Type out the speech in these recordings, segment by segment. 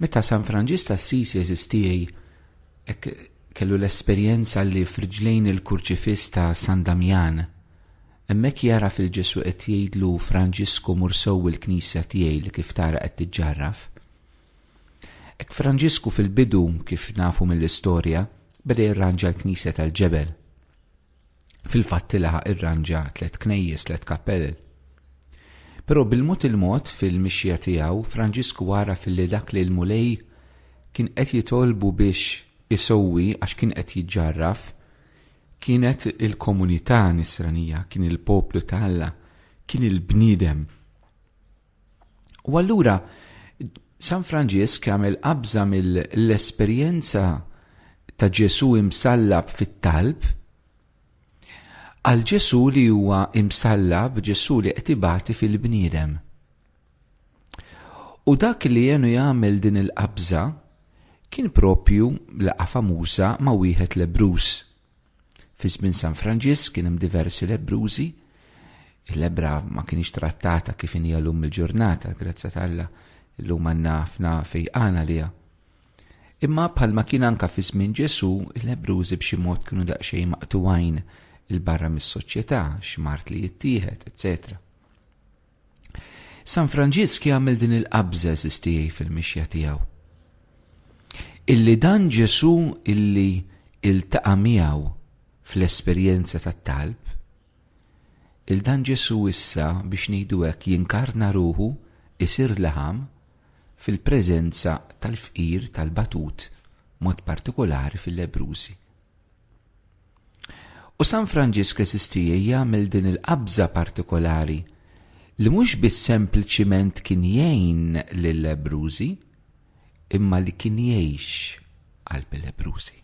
Meta San Franġis d'Assisi jeżistijaj, kellu l-esperjenza li f'riġlejn il-kurċifiss ta' San Damjan. Hemmhekk jara fil-Ġesu qed jgħidlu Franġisku mur sow il-Knisja tiegħi li kif tara qed tiġġarraf. Hekk Franġisku fil-bidu kif nafu mill-istorja beda jirranġa l-Knisja tal-Ġebel. Fil-fatt laħaq irranġa 3 knejjes, 3 kappell. Però bil-mod il-mod fil-mixja tiegħu Franġisku wara fil-li dak li l-mulej kien qed jitolbu biex isowwi għax kien qed jiġġarraf kienet il-komunità nisranija, kien il-poplu tal-Alla, kien il-bniedem. U allura San Franġisk għamel qabża mill-esperjenza ta' Ġesu imsallab fit-talb għal Ġesu li huwa imsallab, Ġesu li qed ibati fil-bniedem. U dak li jenu jagħmel din il-qabża kien propju laqa famuża ma' wieħed Lebrus. Fi żmien San Franġisk kien hemm diversi Lebrużi, il-lebra ma kienx trattata kif inhi llum il-ġurnata, grazzi tal-Alla, illum għandna ħafna fejqana liha. Imma bħalma kien anke fi żmien Ġesu, il-Lebrużi b'xi mod kienu daqsxejn maqtuwajn il-barra mis-soċjetà, x'mart li jittieħed, etc. San Franġisk jagħmel din il-qabża eżistijaj fil-mixja tiegħu. Illi dan Ġesu illi iltaqa' miegħu fl-esperjenza tat-talb, il-dan Ġesu issa biex ngħidu hekk jinkarna ruħu isir laħam fil-preżenza tal-fqir tal-batut mod partikolari fil-Lebrużi. U San Franġisk eżistijaj jagħmel din il-qabża partikolari li mhux biss sempliċiment kien jgħin lill-Lebrużi imma li kien jgħix qalb il-Lebrużi.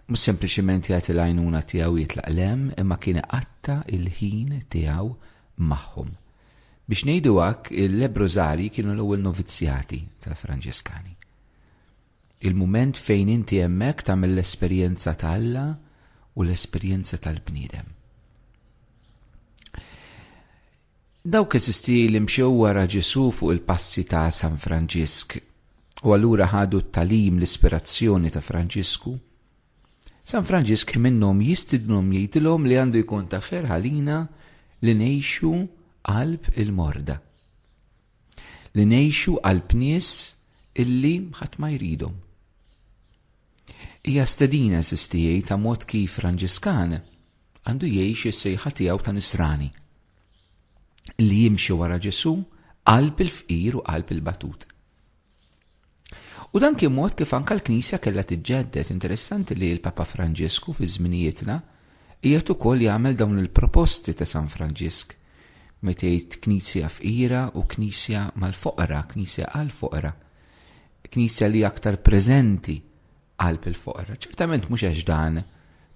Mhux sempliċiment jagħti l-għajnuna tiegħu jitlaq lem imma kien iqatta' il-ħin tiegħu magħhom. Biex ngħidu hekk il-Lebrużari kienu l-ewwel novizzjati tal-Franġiskani. Il-mument fejn inti hemmhekk tagħmel l-esperjenza tal-Alla u l-esperjenza tal-bniedem. Dawk eżistijaj li mxew wara Ġesu fuq il-passi ta' San Franġisk u allura ħadu t-talim l-ispirazzjoni ta' Franġisku, San Franġisk minnhom jistidnhom jgħidilhom li għandu jkun ta' ferħalina li ngħixu qalb il-morda. Li ngħixu qalb nies illi ħadd ma jridhom. Hija stedina eżistijaj ta' mod kif Franġiskan għandu jgħix is-sejħa tiegħu ta' nisrani li jimxi wara Ġesu qalb il-fqir u qalb il-batut. U dan kien mod kif anke l-Knisja kellha tiġġedded. Interessanti li l-Papa Franġisku fi żminijietna qiegħed ukoll jagħmel dawn il-proposti ta' San Franġisk meta jgħid Knisja fqira u Knisja mal-foqra, Knisja għall-foqra, Knisja li aktar preżenti qalb il-foqra. Ċertament mhux għax dan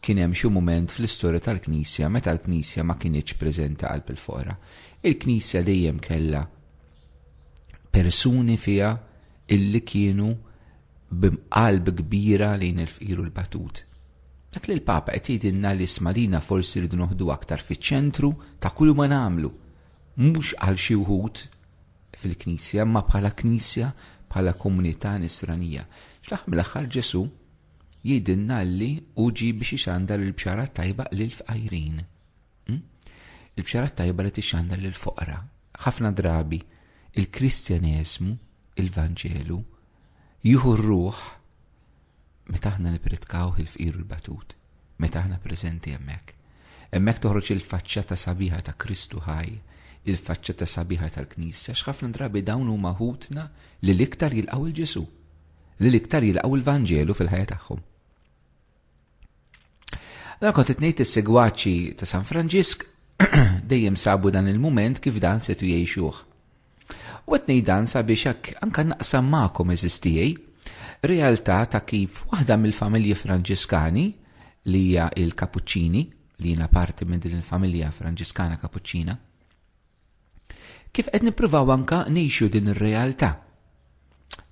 kien hemm xi mument fl-istorja tal-Knisja meta l-Knisja ma kienitx preżenti qalb il-foqra. Il-Knisja dejjem kellha persuni fiha illi kienu b'qalb kbira lejn il-fqir u l-batut. Dak li l-Papa qed jgħidilna li smalina forsi rridu noħdu aktar fiċ-ċentru ta' kull ma nagħmlu, mhux għal xi wħud fil-Knisja, imma bħala Knisja, bħala komunità nisranija. X'laħ mill-aħħar Ġesu jgħidilna li uġi biex ixandar il-bxara tajba lil-fqajrin. Il-bxara tajba li tixandar lil-foqra. Ħafna drabi il-Kristjaneżmu, il-Vanġelu, jieħu r-ruħ meta aħna nipritkaw il-fqir u l-batut, meta aħna preżenti hemmhekk. Hemmhekk toħroġ il-faċċata sabiħa ta' Kristu ħaj, il-faċċata sabiħa tal-Knisja, x'ħafna drabi dawn huma ħutna li l-iktar jilqgħu il-Ġesu, li l-iktar jilqgħu il-Vanġelu fil-ħajja tagħhom. Allora kont qed ngħid is-segwaċi ta' San Franġisk dejjem sabu dan il-mument kif dan setu jgħixuh. U qed ngħid dan sabiex hekk anke naqsam magħkom eżistijaj realtà ta' kif waħda mill-familji Franġiskani li hija il-Kapuċċini, li jiena parti minn din il-familja Franġiskana Kapuċċina, kif qed nippruvaw anke ngħixu din ir-realtà.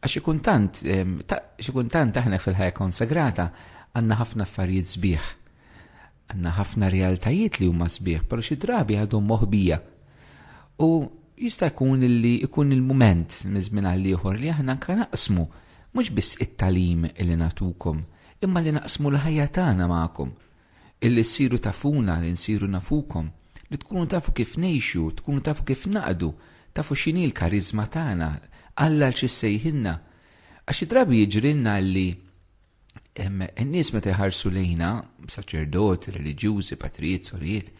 Għax xi kuntant aħna fil-ħajja konsagrata għandna ħafna affarijiet sbieħ. Għandna ħafna realtajiet li huma sbieħ, però xi drabi għadhom moħbija. U jista' jkun li jkun il-mument minn għal ieħor li aħna anke naqsmu mhux biss it-talim li nagħtukom, imma li naqsmu l-ħajja tagħna magħkom, illi ssiru tafuna, li nsiru nafukom, li tkunu tafu kif ngħixu, tkunu tafu kif naqdu, tafu x'inhi l-karizma tagħna, Alla l-ċissejħinna. Għax drabi jiġrilna li n-nies meta jħarsu lejna, saċerdoti, reliġjużi, patrijiet, sorijiet,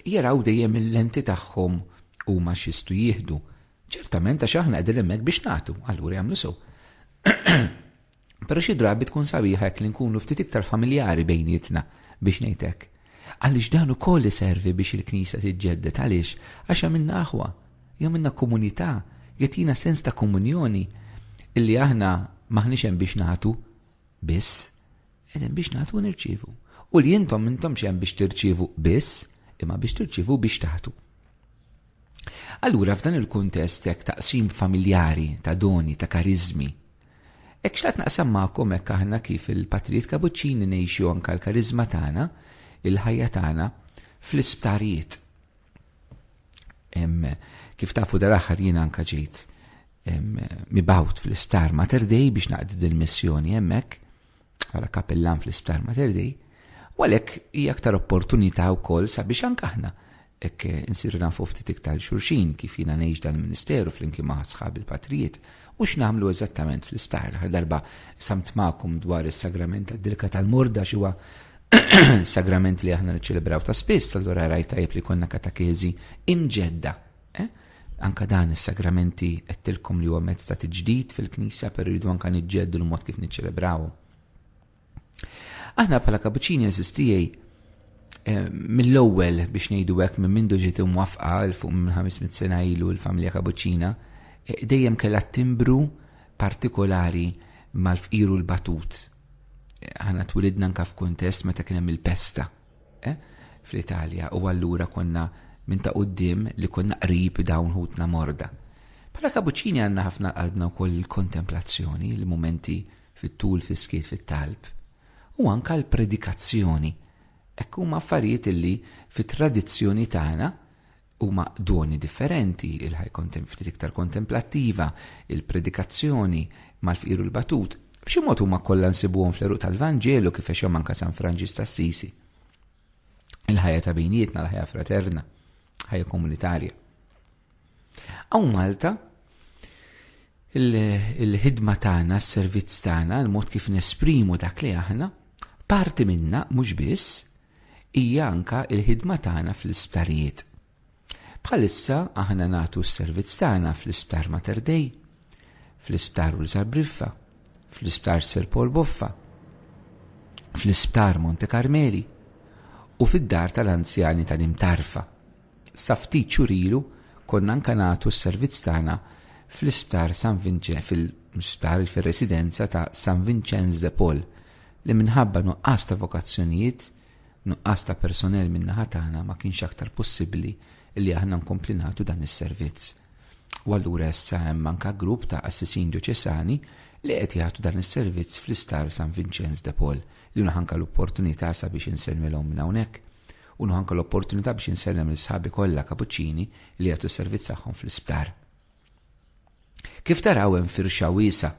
jaraw dejjem il-lenti tagħhom huma x'jistgħu jieħdu. Ċertament għax aħna qegħdin hemmhekk biex nagħtu, allura jagħmlu sew. Però xi drabi tkun sabiħa li nkunu ftit iktar familjari bejnietna biex ngħid hekk. Għaliex dan ukoll iservi biex il-Knisja tiġġedded għaliex għax għamilna aħwa, jagħmilna komunità, jagħtina sens ta' komunjoni illi aħna maħniex hemm biex nagħtu biss, qegħdin biex nagħtu u nirċievu. U li intom hemm biex tirċievu biss, imma biex tirċievu biex tagħtu. Allura f'dan il-kuntest hekk taqsim familjari ta' doni, ta' karizmi, hekk x'lat naqsam magħkom hekk aħna kif il-Patrijiet Kabuċċini ngħixu anke l-karizma tagħna, il-ħajja tagħna fl-isptarijiet. Kif tafu dal-aħħar jien anke ġejt mibgħut fl-isptar Mater Dei biex naqdi il-missjoni hemmhekk bħala kappellan fl-isptar Mater Dei, u għalhekk hija aktar opportunità wkoll sabiex anke aħna hekk insiru nafu ftit iktar xulxin kif jiena ngħix dal-Ministeru flimkien ma' sħab il-Patrijiet u x'nagħmlu eżattament fl-isptar. Darba samt magħkom dwar is-sagrament tad-dilka tal-morda xi huwa sagrament li aħna niċċelebraw ta' spiss, allura rajt tajjeb li konna katakezi imġedda. Anka dan is-sagramenti qedtilkom li huwa mezz ta' tiġdid fil-Knisja per rridu anke niġġeddu l-mod kif niċċelebraw. Aħna bħala Kabuċċini eżistijej mill-ewwel biex ngħidu hekk minn mindu ġiet imwaffqa l fuq minn 500 sena ilu l-familja Kabuċċina dejjem kellha timbru partikolari mal-fqiru l-batut. Aħna twilidna anke f'kuntest meta kien hemm il-pesta fl-Italja u allura konna minn ta' quddiem li konna qrib dawn ħutna morda. Bħala Kabuċċini għandna ħafna qalbna wkoll il-kontemplazzjoni, il-mumenti fit-tul, fis-skiet, fit-talb u anke l-predikazzjoni. Hekk huma affarijiet illi fit-tradizzjoni tagħna huma doni differenti, il-ħaj ftit iktar kontemplattiva, il-predikazzjoni mal-fqiru l-batut. B'xi mod huma kollha nsibuhom fl-eruq tal-Vanġelu kif hexhom anke San Franġis t'Assisi. Il-ħajja ta' bejnietna, l-ħajja fraterna, ħajja komunitarja. Hawn Malta il-ħidma tagħna, s-servizz tagħna, l-mod kif nesprimu dak li aħna, parti minna mhux biss hija anke il-ħidma tagħna fl-isptarijiet. Bħalissa aħna nagħtu s-servizz tagħna fl-Isptar Mater Dei, fl-Isptar Ulzar Briffa, fl-Isptar Ser Paul Boffa, fl-Isptar Monte Carmeli u fid-dar tal-anzjani tal-Imtarfa. Sa ftit xurilu konna anke nagħtu s-servizz tagħna fl-Isptar San Vincenzo, fil-Isptar fir-residenza ta' San Vincenzo de Paul, li minħabba nuqqas ta' vokazzjonijiet, nuqqas ta' personel min-naħa tagħna ma kienx aktar possibbli li aħna nkompli nagħtu dan is-servizz. U allura issa hemm anke grupp ta' assessin dioċesani li qed jagħtu dan is-servizz fl-Isptar San Vincenzo de Paul li ħanka l-opportunità sabiex insellmilhom minn hawnhekk u ħanka l-opportunità biex insellem il-sħabi kollha Kabuċċini li jagħtu s-servizz tagħhom fl-isptar. Kif taraw hemm firxa wiesa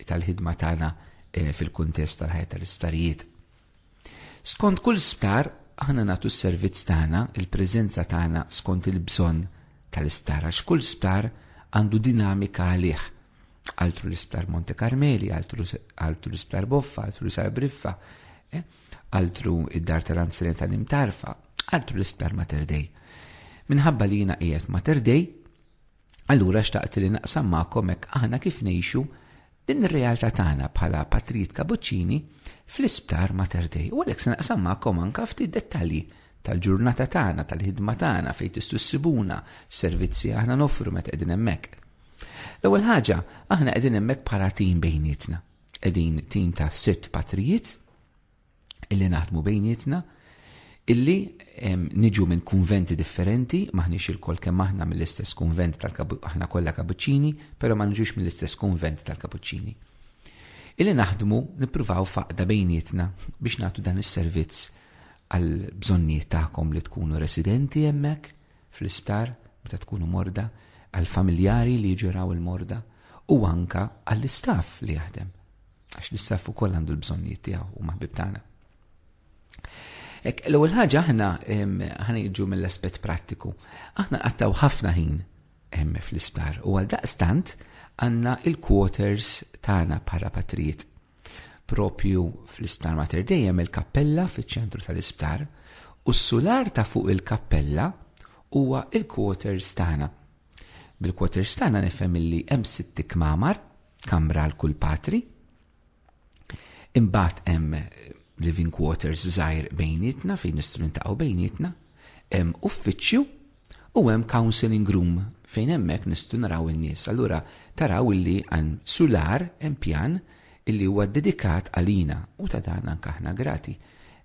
tal-ħidma tagħna fil-kuntest tal-ħajja tal-isptarijiet. Skont kull sptar aħna nagħtu s-servizz tagħna, il-preżenza tagħna skont il-bżonn tal-isptar għax kull sptar għandu dinamika għalih. Altru l-Isptar Monte Carmeli, altru l-Isptar Boffa, altru l-Isptar Briffa, altru id-dar tal-anzjani tal-Imtarfa, altru l-Isptar Mater Dei. Minħabba li jiena qiegħed Mater Dei, allura xtaqt li naqsam magħkom hekk aħna kif ngħixu din ir-realtà tagħna bħala Patrijiet Kabuċċini fl-Isptar Mater Dei. U għalhekk se naqsam magħkom anke ftit dettalji tal-ġurnata tagħna, tal-ħidma tagħna fejn tistgħu ssibuna, servizzi aħna noffru meta qegħdin hemmhekk. L-ewwel ħaġa aħna qegħdin hemmhekk bħala tim bejnietna. Qegħdin tim ta' 6 patrijiet illi naħdmu bejnietna, illi niġu minn kunventi differenti, maħniex il-kol kemm aħna mill-istess kunvent aħna kollha Kabuċċini, però ma niġux mill-istess kunvent tal-Kabuċċini. Illi naħdmu nippruvaw faqda bejnietna biex nagħtu dan is-servizz għal bżonnijiet tagħkom li tkunu residenti hemmhekk fl-isptar meta tkunu morda, għal-familjari li ġuraw il-morda u anka għall-istaff li jaħdem. Għax l-istaff ukoll għandu l-bżonnijiet tiegħu u maħbib tagħna. L-ewwel ħaġa aħna jiġu mill-aspett prattiku. Aħna qattaw ħafna ħin hemm fl-isptar u għaldaqstant għandna il-quarters tagħna bħala patrijiet. Propju fl-Isptar Mater Dei hemm il-kappella fiċ-ċentru tal-isptar u s-sular ta' fuq il-kappella huwa il-quarters tagħna. Bil-quarters tagħna nifhem illi hemm 6 kmamar, kamra l kull patri, imbagħad hemm living quarters żgħir bejnietna fejn nistgħu nintaqgħu bejnietna, hemm uffiċċju u hemm counseling room fejn hemmhekk nistgħu naraw in-nies. Allura taraw illi għan sular hemm pjan illi huwa dedikat għalina u ta' dan anke aħna grati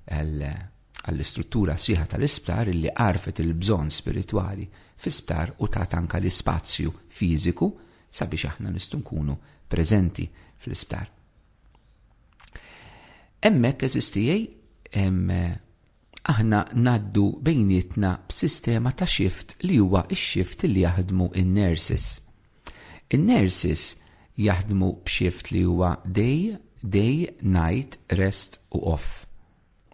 għall-istruttura sieħa tal-isptar illi għarfet il-bżonn spiritwali fi-sptar u ta' anke l-ispazju fiżiku sabiex aħna nistgħu nkunu preżenti fl-isptar. Hemmhekk eżistijej aħna naddu bejnietna b'sistema ta' shift li huwa x-shift li jaħdmu in-nurses. In-nurses jaħdmu b'shift li huwa day, night, rest u off.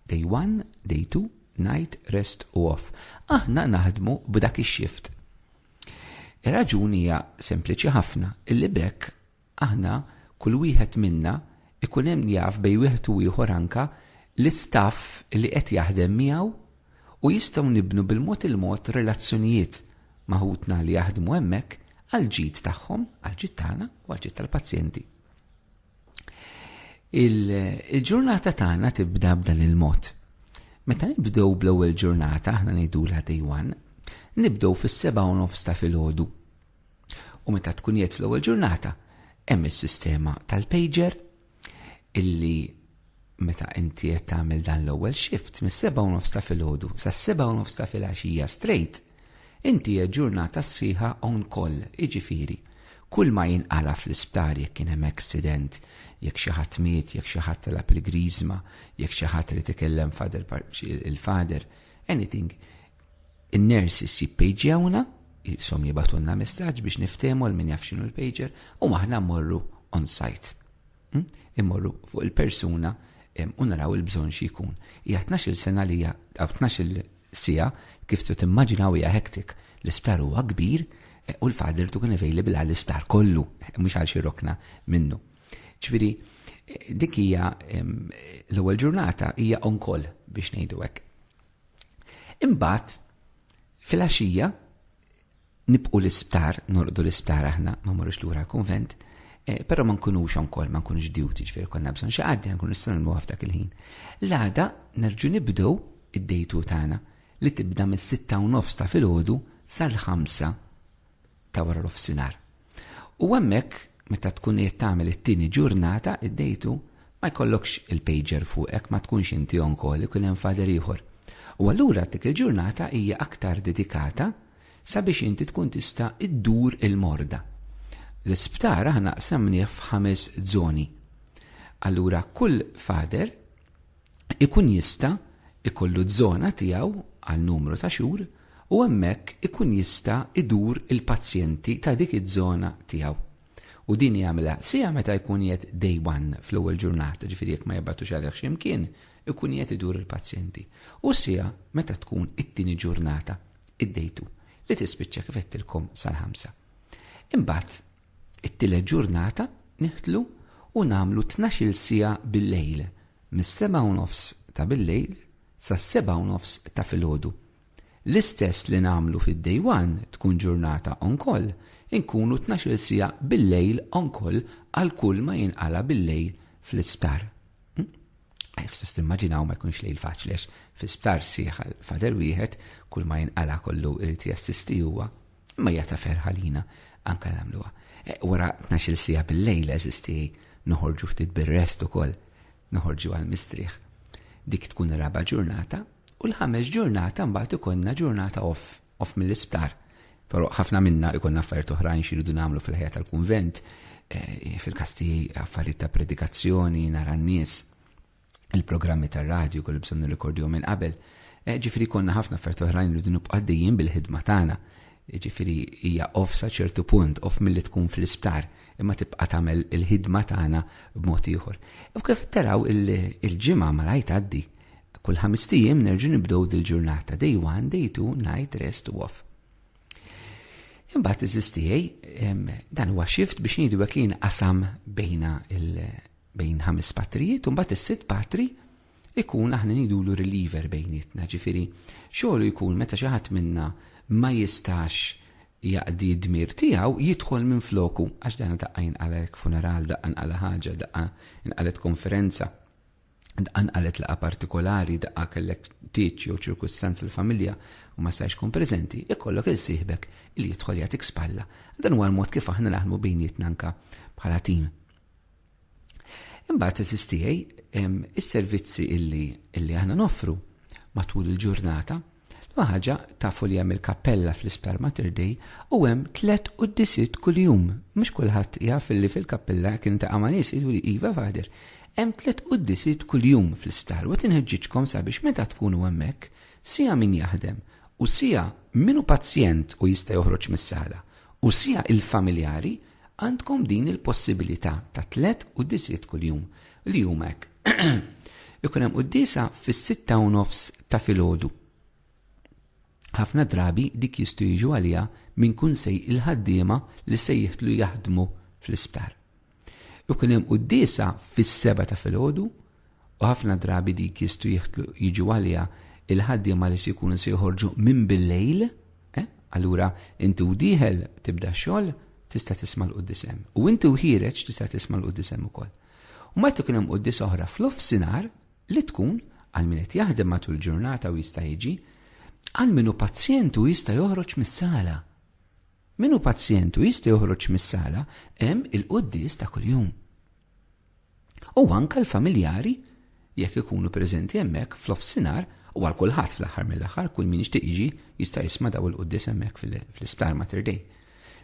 Day 1, day 2, night, rest u off. Aħna naħdmu b'dak ix-shift. Ir-raġuni hija sempliċi ħafna, illi bekk aħna kull wieħed minna ikun hemm jaf bej wieħed u ieħor anke l-istaff li qed jaħdem miegħu u jistgħu nibnu bil-mod il-mod relazzjonijiet maħutna li jaħdmu hemmhekk għal-ġid tagħhom, għal-ġid tagħna u għal-ġid tal-pazjenti. Il-ġurnata tagħna tibda b'dan il-mod. Meta nibdew bl-ewwel ġurnata aħna ngħidulha day 1, nibdew fis-7:30 ta' filgħodu. U meta tkun jgħid fl-ewwel ġurnata hemm is-sistema tal-pager illi meta inti qed tagħmel dan l-ewwel shift mis-7:30 ta' filgħodu sas-7:30 ta' filgħaxija straight inti ġurnata sħiħa on call, iġifieri. Kull ma jinqala fl-isptar jekk kien hemm accident, jekk xi ħadd miet, jekk xi ħadd telab il-griżma, jekk xi ħadd irid ikellem il-fader, anything. In-nurses jippejġjawna, jisom jibatulna messaġġ biex niftehmu l min jaf x'inhu l-pager u aħna mmorru on site. Immorru fuq il-persuna u naraw il-bżonn xi jkun. Hija 12 sena li hija 12 sija kif tu timmaġinaw hija hektik. L-isptar huwa kbir u l-fader tkun available għall-isptar kollu, mhux għal xi rokna minnu. Ġifieri dik hija l-ewwel ġurnata hija on call biex ngħidu hekk. Imbagħad fil-għaxija nibqu l-isptar, norqdu l-isptar aħna ma morrux lura l-kunvent, però ma nkunux on call, ma nkunux duty, ġifieri konna bżonn xi ħadd nkunu nistgħu nagħmluha f'dak il-ħin. L-għada nerġu nibdew id-dejtu tagħna li tibda mis-6:30 ta' filgħodu sal-5 ta' wara l-ofsinhar. U hemmhekk meta tkun qed tagħmel it-tieni ġurnata id-dejtu ma jkollokx il-pager fuqek, ma tkunx inti on call, ikun hemm fader ieħor. U allura dik il-ġurnata hija aktar dedikata sabiex inti tkun tista' iddur il-morda. L-isptar aħna qsamnieh f'5 żoni. Allura kull fader ikun jista' ikollu żona tiegħu għal numru ta' xhur u hemmhekk ikun jista' idur il-pazjenti ta' dik iż-żona tiegħu. U din jagħmilha sija meta jkun qiegħed day 1 fl-ewwel ġurnata, ġifieri jekk ma jibgħatux għalih x'imkien, ikun qiegħed idur il-pazjenti. U sija meta tkun it-tieni ġurnata, id-day 2, li tispiċċa kif qedtilkom sal-5. Imbagħad it-tielet ġurnata nieħdlu u nagħmlu 12 sija bil-lejl, mis-7:30 ta' bil-lejl sa' 7:30 ta' filgħodu. L-istess li nagħmlu fid-day 1 tkun ġurnata on call, inkunu 12 sija bil-lejl on call għal kull ma jinqala bil-lejl fl-isptar. F'sus timmaġinaw ma jkunx lejl faċli għax fl-isptar sieħa fader wieħed kull ma jinqala kollu irid jassisti huwa, imma hija ta' ferħalina anke nagħmluha. Wara 12 sija bil-lejl eżisti noħorġu ftit bir-rest ukoll, noħorġu għall-mistrieħ. Dik tkun ir-raba' ġurnata u l-5 ġurnata mbagħad ikollna ġurnata off mill-isptar. Però ħafna minna ikonna affarijiet oħrajn xiridu nagħmlu fil-ħajja tal-kunvent, fil-kastiji affarijiet ta' predikazzjoni, nara n-nies, il-programmi tar-radju kull bżonn nirrekordihom minn qabel. Ġifieri konna ħafna affarijiet oħrajn li nibqgħu għaddejjin bil-ħidma tagħna. ġifiri hija off sa ċertu punt, off milli tkun fl-isptar, imma tibqa' tagħmel il-ħidma tagħna b'mod ieħor. U kif taraw il-ġimgħa malajr tgħaddi. Kull 5 ijiem nerġgħu nibdew dil-ġurnata, day 1, day 2, night, rest u off. Imbagħad iżis tiegħi dan huwa shift biex ngħidu hekk li inqasam bejn 5 patrijiet u mbagħad is-6 patri ikun aħna ngħidulu reliever bejnietna, ġifieri xogħlu jkun meta xi ħadd minna ma jistax jaqdi d-dmir tiegħu jidħol minn floku għax dan daqqa jinqalek funeral, daqqa inqala ħaġa, daqqa inqalet konferenza, daqqa inqalet laqa partikolari, daqqa kellek tieġ jew ċirkustanza l-familja u ma stax tkun preżenti, ikollok il-sieħbek li jidħol jagħtik spalla. Dan huwa l-mod kif aħna naħdmu bejnietna anke bħala tim. Imbagħad eżis tiegħi is-servizzi illi aħna noffru matul il-ġurnata ħaġa tafu li hemm il-kappella fl-Isptar Mater Dei u hemm 3 qudiesiet kuljum. Mhux kulħadd jaf li fil-kappella kien ta' nies jgħidu li iva fader. Hemm 3 qudiesiet kuljum fl-isptar u tinħeġġitkom sabiex meta tkunu hemmhekk sija min jaħdem u sija minu pazjent u jista' joħroġ mis-sala u sija il-familjari għandkom din il-possibilità ta' 3 qudiesiet kuljum li huma hekk. Ikun hemm qudiesa fis-6:30 ta' filgħodu. Ħafna drabi dik jistgħu jiġu għaliha minn kunsej il-ħaddiema li se jiħdlu jaħdmu fl-isptar. Ikun hemm qudiesa fis-7 ta' filgħodu u ħafna drabi dik jistgħu jiġu għaliha il-ħaddiema li se jkunu se joħorġu minn bil-lejl, allura inti u dieħel tibda xogħol tista' tisma' l-qudies hemm. U inti u ħireġ tista' tisma' l-qudies hemm ukoll. U mbagħad ikun hemm qudies oħra fl-offsinar li tkun għal min qed jaħdem matul il-ġurnata u jista' jiġi għal minu pazjentu jista' joħroġ mis-sala. Minu pazjentu jista' joħroġ mis-sala hemm il-qudies ta' kuljum. U anke l-familjari jekk ikunu preżenti hemmhekk fl-offsinar u għal kulħadd fl-aħħar mill-aħħar kull min jixtieq jiġi jista' jisma' daw il-qudies hemmhekk fl-Isptar Mater Dei.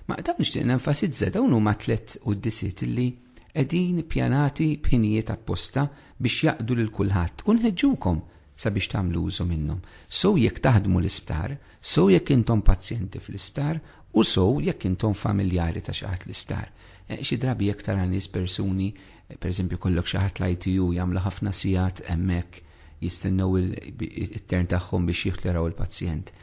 Ma dawn nixtieq nenfasizza dawn huma 3 qudiesiet li qegħdin pjanati b'ħinijiet apposta biex jaqdu lil kulħadd u nħeġġukom sabiex tagħmlu użu minnhom. Sow jekk taħdmu l-isptar, sow jekk intom pazjenti fl-isptar u sow jekk intom familjari ta' xi ħadd l-isptar. Xi drabi jekk tara nies persuni, pereżempju kollok xi ħadd l-ITU jagħmlu ħafna sigħat hemmhekk jistennew it-tern tagħhom biex jieħdu il-pazjent.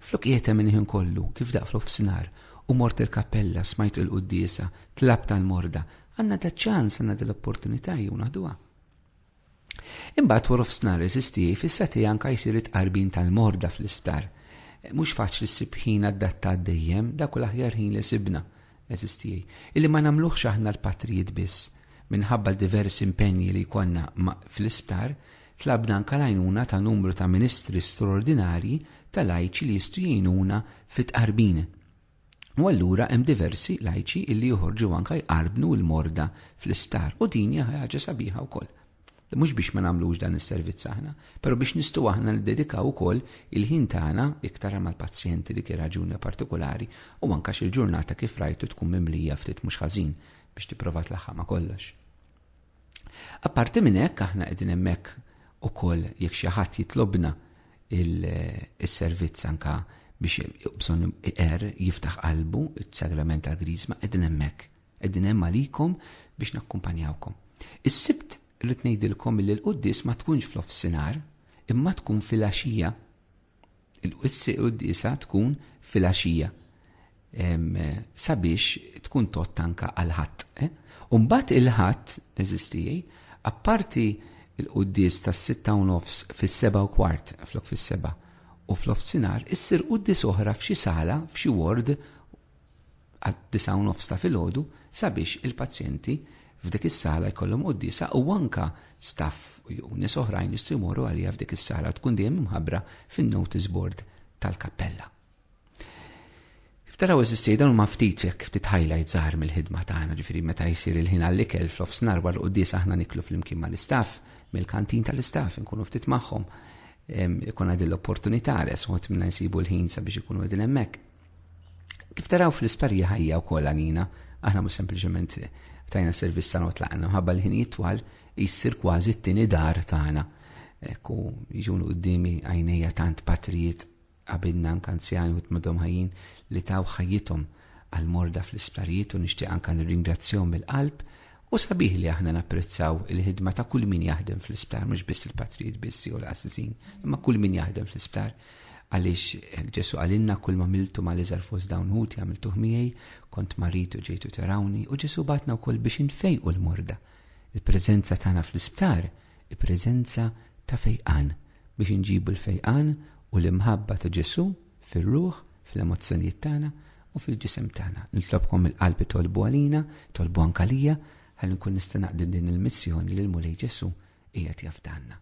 Flok qiegħed minn ħin kollu kif daq fl-offsinar u mort il-kappella smajt il-quddiesa, tlab tal-morda, għandna da ċans, għandna dell-opportunità jew naħduha. Imbagħad wara f'snar eżisti fis-sati anke jsir it-qarbin tal-morda fl-isptar. Mhux faċli ssib ħin adattat dejjem dak l-aħjar ħin li sibna eżisti illi ma nagħmluhx aħna l-patrijiet biss minħabba diversi impenji li jkollna fl-isptar tlabna anke l-għajnuna ta' numru ta' ministri straordinarji tal-lajċi li jistgħu jgħinuna fit-tqarbin. U allura hemm diversi lajċi illi joħorġu anke jqarbnu l-morda fl-isptar u din hija ħaġa sabiħa wkoll. Mhux biex ma nagħmlux dan is-servizz aħna, però biex nistgħu aħna niddedikaw ukoll il-ħin tagħna iktar mal-pazjenti li kien raġuni partikolari u anke x'il-ġurnata kif rajtu tkun mimlija ftit mhux ħażin biex tipprova tlaħħaq ma' kollox. Apparti minn hekk aħna qegħdin hemmhekk ukoll jekk xi ħadd jitlobna il-servizz anke biex bżonn jiftaħ qalbu il-sagrament tal-Grisma qegħdin hemmhekk. Qegħdin hemm għalikom biex nakkumpanjawkom. Is-sibt rrid ngħidilkom li l-qudies ma tkunx fl-offsinar imma tkun fil-għaxija. Il-qudiesa tkun fil-għaxija sabiex tkun tot anke għal ħadd. U mbagħad il-ħadd eżistijej apparti il-qudies tas-6:30 fis-7:15 flok fis-7 u fl-offsinar issir qudies oħra f'xi sala f'xi ward għad-9:30 ta' filgħodu sabiex il-pazjenti f'dik is-sala jkollhom qudiesa u anke staff u nies oħrajn jistgħu jmorru għaliha f'dik is-sala tkun dejjem imħabbra fin-notice board tal-kappella. Taraw eżisti dan huma ftit ftit highlight żgħar mill-ħidma tagħna, ġifieri meta jsir il-ħin għall-ikel fl-offsinar wara l-qudies aħna niklu flimkien mal-istaff, mill-kantin tal-istaff inkunu ftit magħhom. Ikun għadil l-opportunità li għasħot minna jsibu l-ħin sabiex ikunu għedin hemmhekk. Kif taraw fl-isparja ħajja wkoll għalina, aħna mhux sempliċement tajna servizz tagħna u tlaqna ħabba l-ħin jitwal jissir kważi t-tieni dar tagħna. Ekku jiġunu qudiemi għajnejja tant patrijiet qabilna anke anzjani u tmudhom ħajjin li taw ħajjithom għal-morda fl-isptarijiet u nixtieq anke nirringrazzjahom mill-qalb u sabiħ li aħna napprezzaw il-ħidma ta' kull min jaħdem fl-isptar, mhux biss il-patrijiet biss u l-qassisin, imma kull min jaħdem fl-isptar. Għaliex Ġesu għalinna kull ma miltu ma l-iżar fost dawn ħuti għamiltuh miegħi, kont maritu ġejtu tarawni u Ġesu batna wkoll biex infejqu l-morda. Il-preżenza tagħna fl-isptar, il-preżenza ta' fejqan biex inġibu l-fejqan u l-imħabba ta' Ġesu fir-ruħ, fil-emozzjonijiet tagħna u fil-ġisem tagħna. Nitlobkom il-qalbi tolbu għalina, tolbu anke għalija, ħalli nkun nista' naqdi din il-missjoni li l-Mulej Ġesu qiegħed jafdanna.